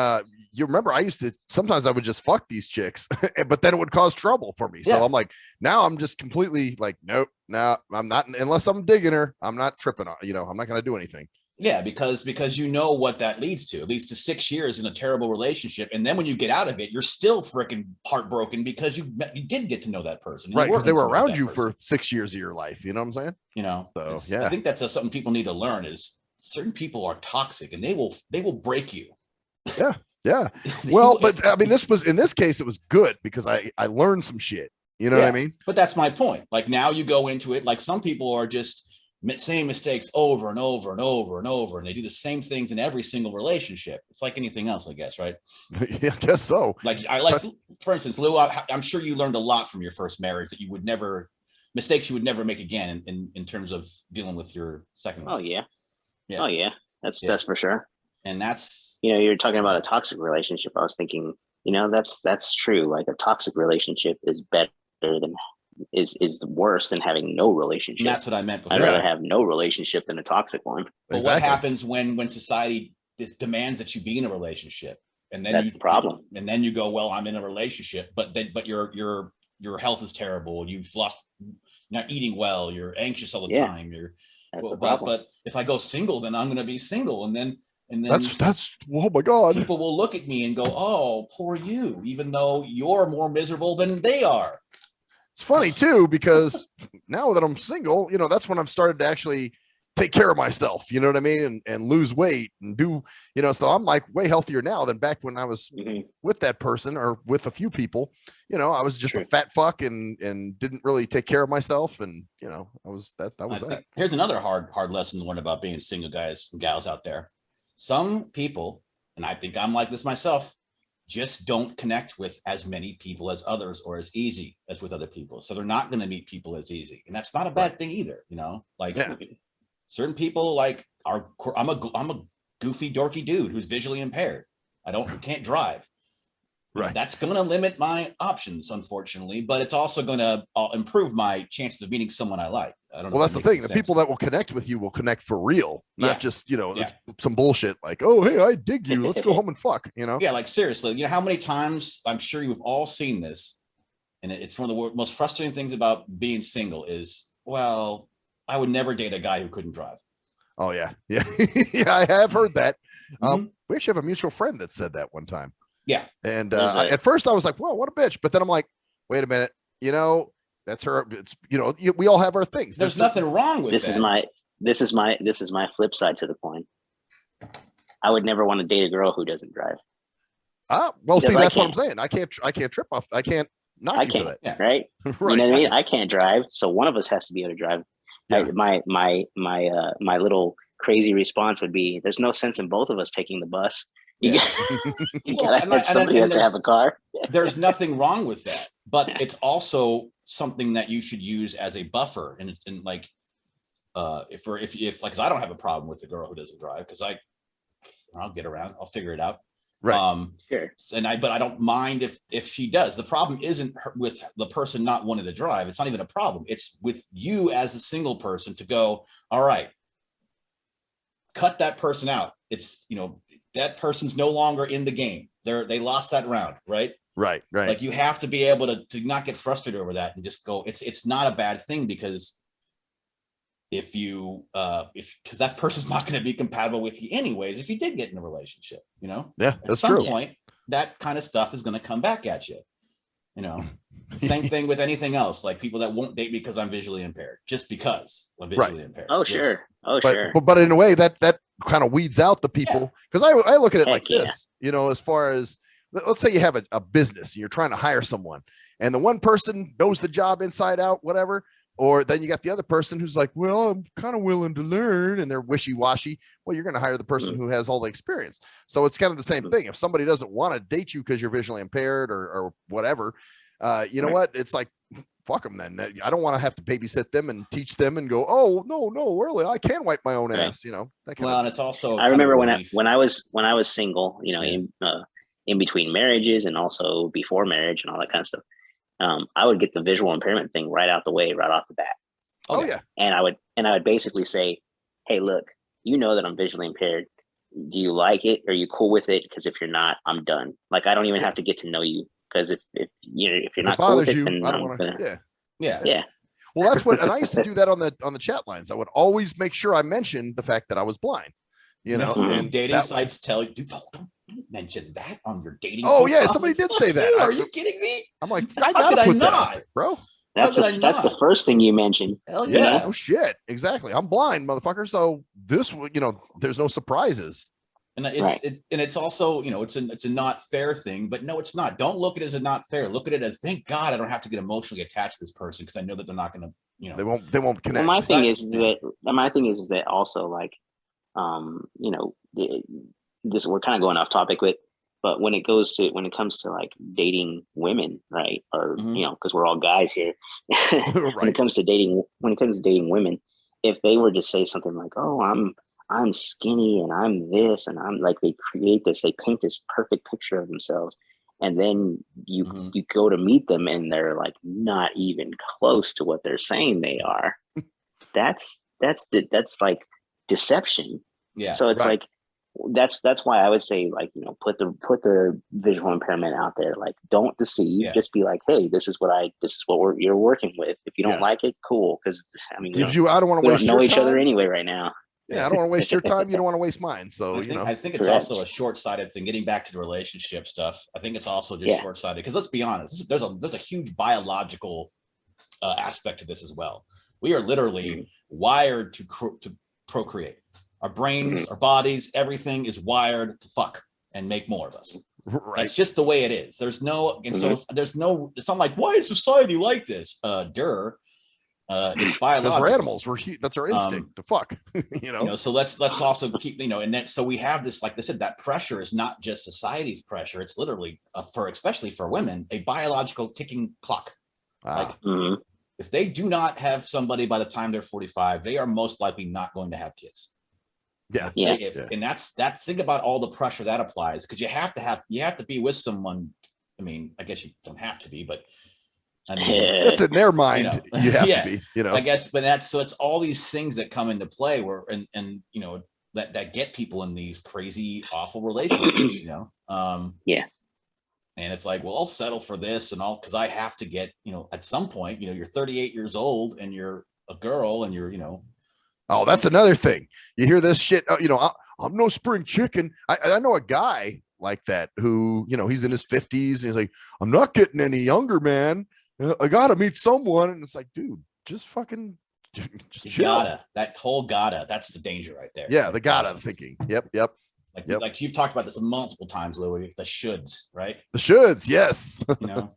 D: You remember, I used to. Sometimes I would just fuck these chicks, but then it would cause trouble for me. So I'm like, now I'm just completely like, nope, no, I'm not. Unless I'm digging her, I'm not tripping on. You know, I'm not going to do anything.
C: Yeah, because you know what that leads to. It leads to 6 years in a terrible relationship, and then when you get out of it, you're still freaking heartbroken because you did get to know that person,
D: right? Because they were around you for 6 years of your life. You know what I'm saying?
C: You know.
D: So
C: I think that's something people need to learn is certain people are toxic and they will break you.
D: Yeah. Well, but I mean, in this case, it was good because I learned some shit. You know what I mean?
C: But that's my point. Like now you go into it, like some people are just same mistakes over and over and over and over, and they do the same things in every single relationship. It's like anything else, I guess, right?
D: Yeah, I guess so.
C: For instance, Lou, I'm sure you learned a lot from your first marriage that you would never mistakes you would never make again in terms of dealing with your second one.
E: Oh yeah. That's for sure.
C: And that's,
E: you're talking about a toxic relationship. I was thinking, that's true. Like a toxic relationship is better than is worse than having no relationship.
C: And that's what I meant before.
E: I'd rather have no relationship than a toxic one.
C: But what happens when society demands that you be in a relationship? And then
E: that's the problem.
C: And then you go, well, I'm in a relationship, but your health is terrible. You've lost, you're not eating well. You're anxious all the time.
E: That's the problem.
C: But if I go single, then I'm going to be single. And then
D: that's oh my God.
C: People will look at me and go, oh, poor you, even though you're more miserable than they are.
D: It's funny too, because now that I'm single, that's when I've started to actually take care of myself, you know what I mean? And lose weight and do, so I'm like way healthier now than back when I was with that person or with a few people. I was just a fat fuck and didn't really take care of myself. And, I was that was that.
C: Here's another hard lesson to learn about being single guys and gals out there. Some people, and I think I'm like this myself, just don't connect with as many people as others or as easy as with other people. So they're not going to meet people as easy. And that's not a bad thing either. Certain people I'm a goofy, dorky dude who's visually impaired. Can't drive.
D: Right.
C: That's going to limit my options, unfortunately, but it's also going to improve my chances of meeting someone I like. I don't know.
D: Well, that's the thing. The people that will connect with you will connect for real, not just, it's some bullshit like, oh, hey, I dig you. Let's go home and fuck,
C: Yeah, like seriously, how many times, I'm sure you've all seen this, and it's one of the most frustrating things about being single is, well, I would never date a guy who couldn't drive.
D: Oh, yeah. Yeah. Yeah, I have heard that. We actually have a mutual friend that said that one time.
C: Yeah.
D: And at first I was like, well, what a bitch. But then I'm like, wait a minute, that's her. It's, we all have our things.
C: There's nothing wrong with
E: this.
C: That.
E: This is my flip side to the coin. I would never want to date a girl who doesn't drive.
D: Well, see, that's what I'm saying. I can't trip off. I can't knock you for that.
E: Yeah. Right?
D: Right.
E: You know what I mean? I can't drive. So one of us has to be able to drive. Yeah. My little crazy response would be, there's no sense in both of us taking the bus. Somebody has to have a car.
C: There's nothing wrong with that, but it's also something that you should use as a buffer. And like, if like, 'cause I don't have a problem with the girl who doesn't drive, because I'll get around, I'll figure it out.
E: Right. Sure.
C: But I don't mind if she does. The problem isn't with the person not wanting to drive. It's not even a problem. It's with you as a single person to go, all right, cut that person out. It's, that person's no longer in the game. They lost that round, right?
D: Right.
C: Like, you have to be able to not get frustrated over that and just go, it's not a bad thing, because because that person's not going to be compatible with you anyways if you did get in a relationship,
D: Yeah,
C: at
D: that's
C: some
D: true.
C: point, that kind of stuff is going to come back at you. Same thing with anything else, like people that won't date me because I'm visually impaired, just because I'm visually impaired.
E: Oh, sure. Sure.
D: But in a way that kind of weeds out the people, because I look at it like this, as far as, let's say you have a business and you're trying to hire someone, and the one person knows the job inside out, whatever. Or then you got the other person who's like, well, I'm kind of willing to learn, and they're wishy-washy. Well, you're going to hire the person who has all the experience. So it's kind of the same thing. If somebody doesn't want to date you because you're visually impaired or whatever, you know what? It's like, fuck them then. I don't want to have to babysit them and teach them and go, oh, no, really, I can wipe my own ass, that kind of.
C: And it's also,
E: I remember when I was single, in between marriages and also before marriage and all that kind of stuff. I would get the visual impairment thing right out the way, right off the bat.
D: Oh yeah.
E: And I would basically say, hey, look, that I'm visually impaired. Do you like it? Are you cool with it? Because if you're not, I'm done. Like, I don't even have to get to know you. Because if you're not cool with it, then I'm gonna. Yeah.
D: Well, that's what, and I used to do that on the chat lines. I would always make sure I mentioned the fact that I was blind.
C: And dating sites tell you, don't mention that on your dating.
D: Oh yeah, somebody did say that.
C: Are you kidding me?
D: I'm like, I gotta put that, bro.
E: That's the first thing you mentioned.
C: Hell yeah.
D: Oh shit, exactly. I'm blind, motherfucker. So this, there's no surprises.
C: And it's also, it's a not fair thing, but no, it's not. Don't look at it as a not fair. Look at it as, thank God I don't have to get emotionally attached to this person, because I know that they're not going to,
D: they won't connect.
E: Well, my thing is that also, like, this, we're kind of going off topic but when it comes to like dating women, right? Or, because we're all guys here,
D: Right.
E: when it comes to dating women, if they were to say something like, oh, I'm skinny and I'm this, and I'm like, they paint this perfect picture of themselves. And then you go to meet them and they're like not even close to what they're saying they are. That's like deception.
C: Yeah.
E: So it's like, that's why I would say, like, put the visual impairment out there. Like, don't deceive.
C: Yeah.
E: Just be like, hey, this is what you're working with. If you don't like it, cool. Because I mean,
D: I don't want to waste.
E: We don't know each other anyway right now.
D: Yeah, I don't want to waste your time. You don't want to waste mine. So
C: I think it's also a short-sighted thing. Getting back to the relationship stuff, I think it's also just short-sighted, because let's be honest, there's a huge biological aspect to this as well. We are literally wired to procreate. Our brains, our bodies, everything is wired to fuck and make more of us.
D: Right.
C: That's just the way it is. There's no, and so it's not like, why is society like this? It's biological.
D: Because we're animals. That's our instinct to fuck.
C: So let's also keep, and then so we have this, like I said, that pressure is not just society's pressure. It's literally especially for women, a biological ticking clock. Like, if they do not have somebody by the time they're 45, they are most likely not going to have kids.
D: Yeah.
C: And that's think about all the pressure that applies, because you have to be with someone I mean, I guess you don't have to be, but I mean,
D: It's in their mind. You have
C: yeah,
D: to be, you know.
C: I guess, but it's all these things that come into play where, and you know, that get people in these crazy, awful relationships, you know.
E: Yeah.
C: And it's like, well, I'll settle for this and all because I have to get, you know, at some point, you know, you're 38 years old and you're a girl and you're, you know.
D: Oh, that's another thing. You hear this shit, you know, I'm no spring chicken. I know a guy like that who, you know, he's in his 50s and he's like, I'm not getting any younger, man. I gotta meet someone. And it's like, dude, just fucking just
C: You
D: chill.
C: gotta, that whole gotta, that's the danger right there.
D: Yeah, the gotta thinking. Yep.
C: Like you've talked about this multiple times, Luie, the shoulds, right?
D: The shoulds, yes.
C: You know,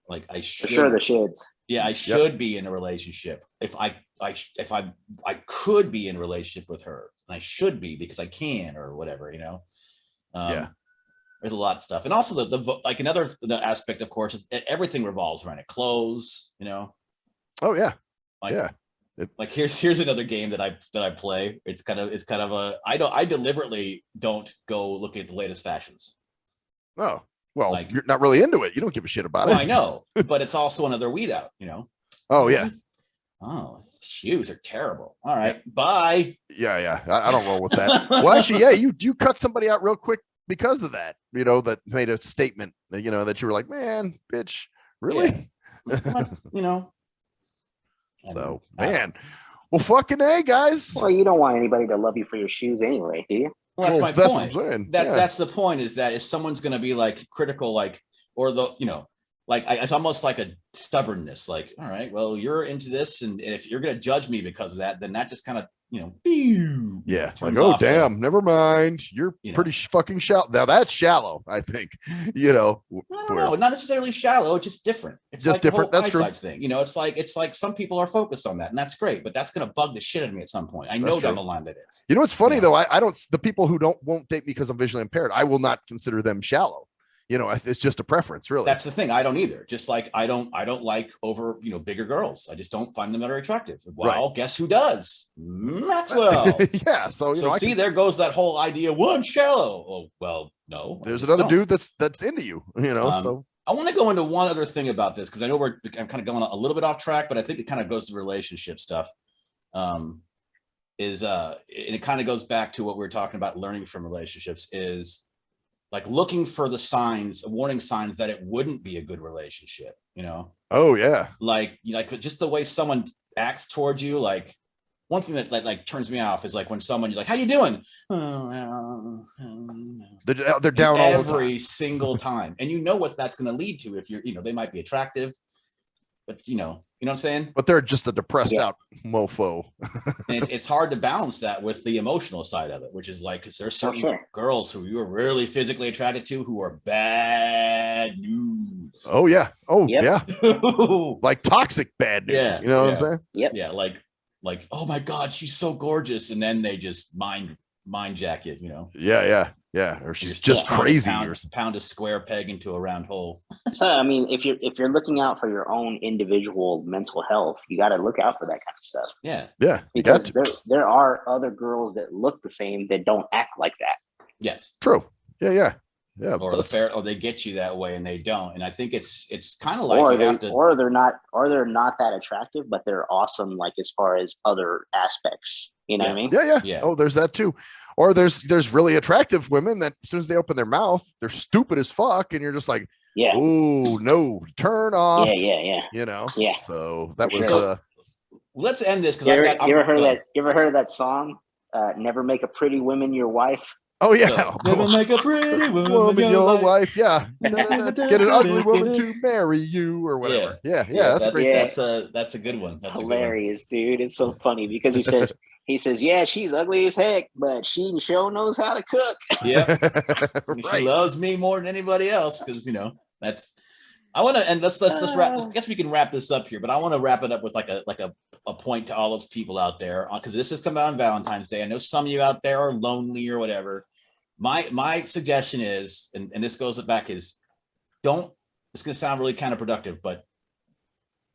C: like I should.
E: For sure, the shoulds.
C: Yeah, I should be in a relationship. If I could be in a relationship with her, and I should be because I can or whatever, you know.
D: Yeah.
C: There's a lot of stuff, and also the like another aspect, of course, is everything revolves around it. Clothes, you know.
D: Oh yeah.
C: Like,
D: yeah.
C: Like here's another game that I play. It's kind of a I deliberately don't go looking at the latest fashions.
D: Oh, well,
C: Like,
D: you're not really into it. You don't give a shit about
C: well,
D: it.
C: I know, but it's also another weed out, you know.
D: Oh yeah.
C: Oh, shoes are terrible. All right, bye.
D: Yeah. I don't roll with that. Well, actually, yeah, you cut somebody out real quick because of that, you know, that made a statement, you know, that you were like, man, bitch, really?
C: Yeah. You know.
D: So, man, well, fucking A, guys.
E: Well, you don't want anybody to love you for your shoes anyway, do you?
C: Well, that's my
D: that's
C: point.
D: What I'm saying.
C: That's the point, is that if someone's going to be like critical, like, or the, you know, like it's almost like a stubbornness, like, all right, well, you're into this, and if you're going to judge me because of that, then that just kind of, you know,
D: yeah,
C: turns
D: like, oh
C: off
D: damn, never mind, you're pretty fucking shallow. Now that's shallow, I think. You know,
C: I don't know, not necessarily shallow, it's just different. It's
D: just
C: like
D: different.
C: The whole
D: That's true.
C: thing, you know. It's like some people are focused on that, and that's great, but that's going to bug the shit out of me at some point. I know down the line that is.
D: You know what's funny
C: You know?
D: though? I don't. The people who won't date me because I'm visually impaired, I will not consider them shallow. You know, it's just a preference, really.
C: That's the thing. I don't either. Just like I don't like over, you know, bigger girls. I just don't find them very attractive. Well, guess who does? Maxwell.
D: Yeah. So you know,
C: see, there goes that whole idea. Well, I'm shallow. Oh, well, no.
D: There's another dude that's into you. You know, so
C: I want to go into one other thing about this because I know I'm kind of going a little bit off track, but I think it kind of goes to relationship stuff. And it kind of goes back to what we were talking about, learning from relationships, is like looking for the signs, warning signs that it wouldn't be a good relationship, you know?
D: Oh yeah.
C: Like, you know, like just the way someone acts towards you. Like one thing that like turns me off is like when someone, you're like, how you doing?
D: They're down all the time.
C: Every single time. And you know what that's going to lead to. If you're, you know, they might be attractive, but you know what I'm saying?
D: But they're just a depressed out mofo.
C: And it's hard to balance that with the emotional side of it, which is like, because there's certain girls who you're really physically attracted to who are bad news.
D: Oh yeah. Oh yeah. Like toxic bad news.
C: Yeah.
D: You know what I'm saying?
E: Yep.
C: Yeah. Like, oh my God, she's so gorgeous. And then they just mind jack you, you know?
D: Yeah. Or she's just crazy.
C: Pound a square peg into a round hole.
E: So I mean, if you're looking out for your own individual mental health, you got to look out for that kind of stuff.
D: Yeah.
E: Because there are other girls that look the same that don't act like that.
C: Yes.
D: True. Yeah.
C: Or they get you that way and they don't. And I think it's kind of like
E: or they're not that attractive, but they're awesome. Like as far as other aspects, you know what I mean?
D: Yeah. Oh, there's that too. Or there's really attractive women that as soon as they open their mouth, they're stupid as fuck, and you're just like, oh no, turn off.
E: Yeah.
D: You know.
E: Yeah.
D: So that was.
C: Let's end this because
E: you ever heard of that song? Never make a pretty woman your wife.
D: Oh yeah.
C: Never make a pretty
D: woman your wife. Yeah. Get an ugly woman to marry you or whatever. Yeah. That's a great
C: song. That's a good one. That's
E: hilarious, dude. It's so funny because he says, yeah, she's ugly as heck, but she sure knows how to cook.
C: Yeah. She loves me more than anybody else because, you know, that's. I want to, and let's wrap. I guess we can wrap this up here, but I want to wrap it up with like a point to all those people out there, because this is coming out on Valentine's Day. I know some of you out there are lonely or whatever. My suggestion is, and this goes back, is don't. It's going to sound really counterproductive, but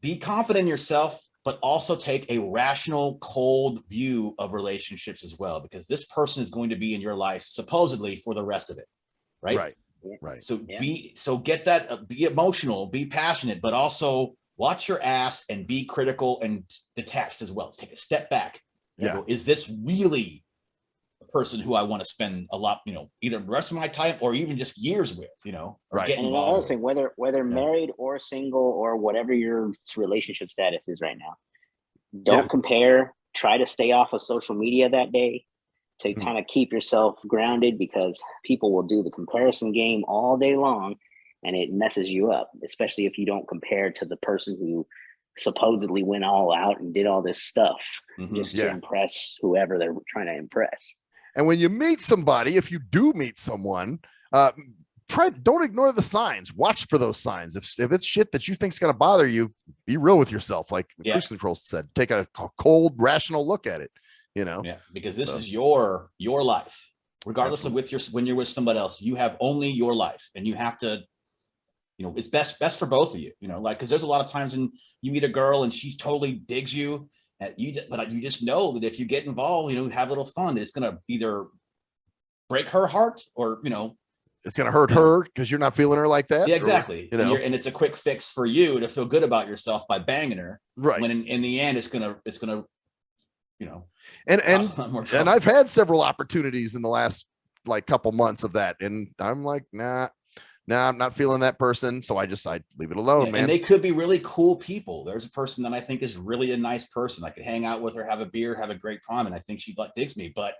C: be confident in yourself, but also take a rational, cold view of relationships as well, because this person is going to be in your life supposedly for the rest of it, right?
D: Right.
C: So get that, be emotional, be passionate, but also watch your ass and be critical and detached as well. Let's take a step back. Go, is this really a person who I want to spend a lot, either the rest of my time or even just years with, or
D: right.
C: get
E: and
C: involved
E: another thing, whether married or single or whatever your relationship status is right now, don't compare. Try to stay off of social media that day to kind of keep yourself grounded, because people will do the comparison game all day long and it messes you up, especially if you don't compare to the person who supposedly went all out and did all this stuff just to impress whoever they're trying to impress.
D: And when you meet somebody, if you do meet someone, don't ignore the signs. Watch for those signs. If it's shit that you think is going to bother you, be real with yourself. Like Cruise Control said, take a cold, rational look at it.
C: Because this is your life, regardless of when you're with somebody else. You have only your life, and you have to, it's best for both of you. Because there's a lot of times when you meet a girl and she totally digs you, but you just know that if you get involved, have a little fun, it's gonna either break her heart or
D: it's gonna hurt her because you're not feeling her like that.
C: Yeah, exactly. And it's a quick fix for you to feel good about yourself by banging her. Right. When in the end, it's gonna. And
D: I've had several opportunities in the last couple months of that, and I'm like, nah, I'm not feeling that person, so I leave it alone, man.
C: And they could be really cool people. There's a person that I think is really a nice person. I could hang out with her, have a beer, have a great time, and I think she digs me. But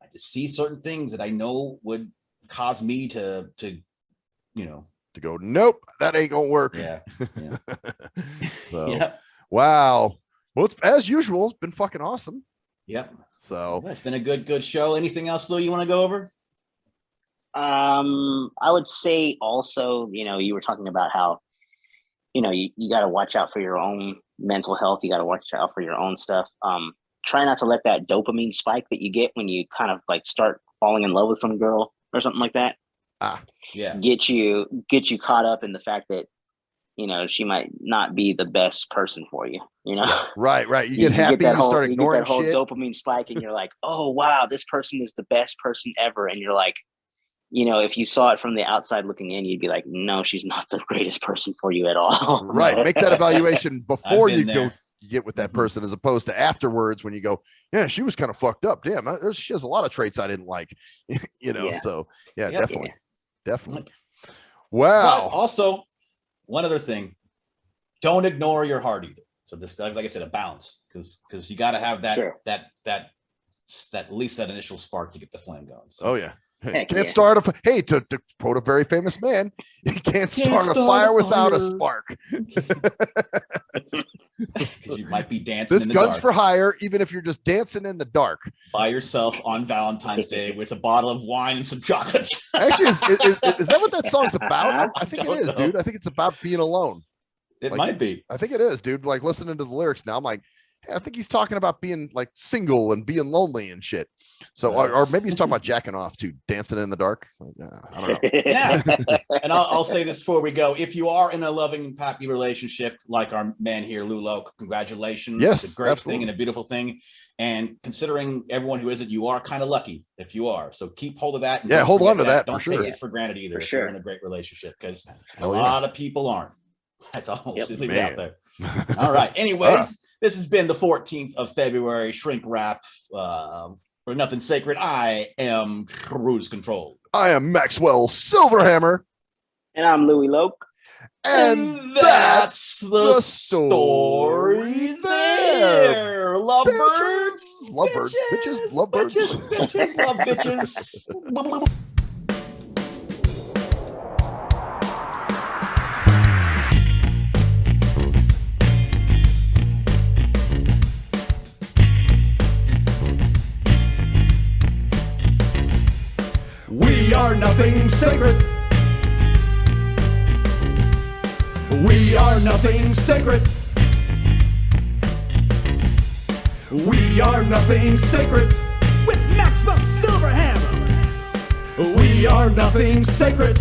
C: I just see certain things that I know would cause me to
D: go, nope, that ain't gonna work.
C: Yeah.
D: So wow. Well, it's as usual. It's been fucking awesome.
C: Yep.
D: So
C: it's been a good show. Anything else though you want to go over?
E: I would say also, you were talking about how, you got to watch out for your own mental health. You got to watch out for your own stuff. Try not to let that dopamine spike that you get when you kind of start falling in love with some girl or something like that. Get you caught up in the fact that, she might not be the best person for you,
D: Right. You get happy, you start ignoring
E: that whole
D: shit.
E: Dopamine spike, and you're like, oh, wow, this person is the best person ever. And you're like, if you saw it from the outside looking in, you'd be like, no, she's not the greatest person for you at all.
D: Right. Make that evaluation before you go get with that person, as opposed to afterwards when you go, yeah, she was kind of fucked up. Damn, she has a lot of traits I didn't like, So definitely. Wow.
C: But also, one other thing, don't ignore your heart either. So just like I said, a balance, because you got to have that that at least that initial spark to get the flame going. So.
D: Start to quote a very famous man, you can't start a fire without a spark.
C: You might be dancing.
D: This gun's for hire, even if you're just dancing in the dark
C: by yourself on Valentine's Day with a bottle of wine and some chocolates.
D: Actually, is that what that song's about? I think it is, dude. I think it's about being alone.
C: It might be.
D: I think it is, dude. Listening to the lyrics now, I'm like, I think he's talking about being single and being lonely and shit. So, or maybe he's talking about jacking off too, dancing in the dark. I don't know.
C: Yeah. And I'll say this before we go: if you are in a loving, happy relationship like our man here, Lulo, congratulations.
D: Yes,
C: it's a great
D: absolutely.
C: thing and a beautiful thing. And considering everyone who isn't, you are kind of lucky if you are. So keep hold of that. And
D: hold on to that.
C: Don't
D: for sure.
C: take it for granted either. If you're in a great relationship, because a
D: lot
C: lot of people aren't. That's all. Leave it out there. All right. Anyways. This has been the 14th of February shrink wrap for Nothing Sacred. I am Cruise Control.
D: I am Maxwell Silverhammer.
E: And I'm Louie Loke.
C: And that's the story there. Lovebirds.
D: Lovebirds. Bitches. Lovebirds.
C: Bitches. Love bitches.
A: We are nothing sacred. We are nothing sacred. We are nothing sacred.
B: With Maxwell Silverhammer.
A: We are nothing sacred.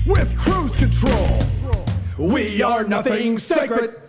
A: With Cruise Control. We are nothing sacred.